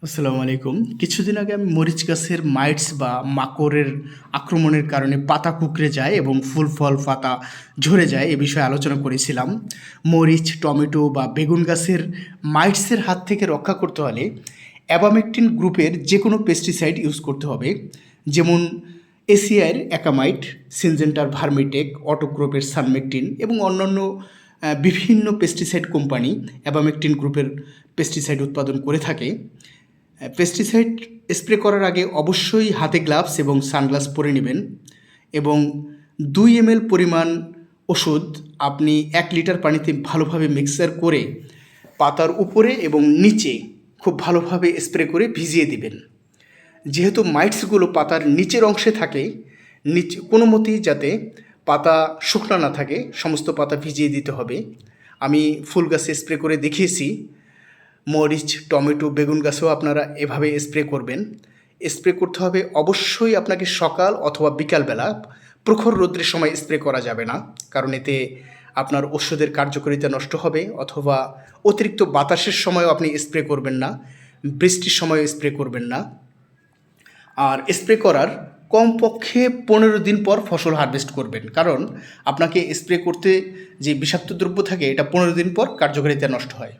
আসসালামু আলাইকুম। কিছুদিন আগে আমি মরিচ গাছের মাইটস বা মাকড়ের আক্রমণের কারণে পাতা কুঁকড়ে যায় এবং ফুল ফল পাতা ঝরে যায় এ বিষয়ে আলোচনা করেছিলাম। মরিচ, টমেটো বা বেগুন গাছের মাইটসের হাত থেকে রক্ষা করতে হলে অ্যাবামেকটিন গ্রুপের যে কোনো পেস্টিসাইড ইউজ করতে হবে। যেমন এসিআইয়ের অ্যাকামাইট, সিনজেন্টার ভার্মিটেক, অটোক্রোপের সানমেকটিন এবং অন্যান্য বিভিন্ন পেস্টিসাইড কোম্পানি অ্যাবামেকটিন গ্রুপের পেস্টিসাইড উৎপাদন করে থাকে। পেস্টিসাইড স্প্রে করার আগে অবশ্যই হাতে গ্লাভস এবং সানগ্লাস পরে নেবেন এবং 2 ml পরিমাণ ওষুধ আপনি 1 লিটার পানিতে ভালোভাবে মিক্সার করে পাতার উপরে এবং নিচে খুব ভালোভাবে স্প্রে করে ভিজিয়ে দিবেন। যেহেতু মাইটসগুলো পাতার নিচের অংশে থাকে, নিচে কোনো মতেই যাতে পাতা শুকনো না থাকে, সমস্ত পাতা ভিজিয়ে দিতে হবে। আমি ফুল গাছে স্প্রে করে দেখিয়েছি। মরিচ, টমেটো, বেগুন গাছেও আপনারা এভাবে স্প্রে করবেন। স্প্রে করতে হবে অবশ্যই আপনাকে সকাল অথবা বিকালবেলা, প্রখর রৌদ্রের সময় স্প্রে করা যাবে না, কারণ এতে আপনার ওষুধের কার্যকারিতা নষ্ট হবে। অথবা অতিরিক্ত বাতাসের সময়ও আপনি স্প্রে করবেন না, বৃষ্টির সময়ও স্প্রে করবেন না। আর স্প্রে করার কমপক্ষে 15 দিন পর ফসল হারভেস্ট করবেন, কারণ আপনাকে স্প্রে করতে যে বিষাক্ত দ্রব্য থাকে এটা 15 দিন পর কার্যকারিতা নষ্ট হয়।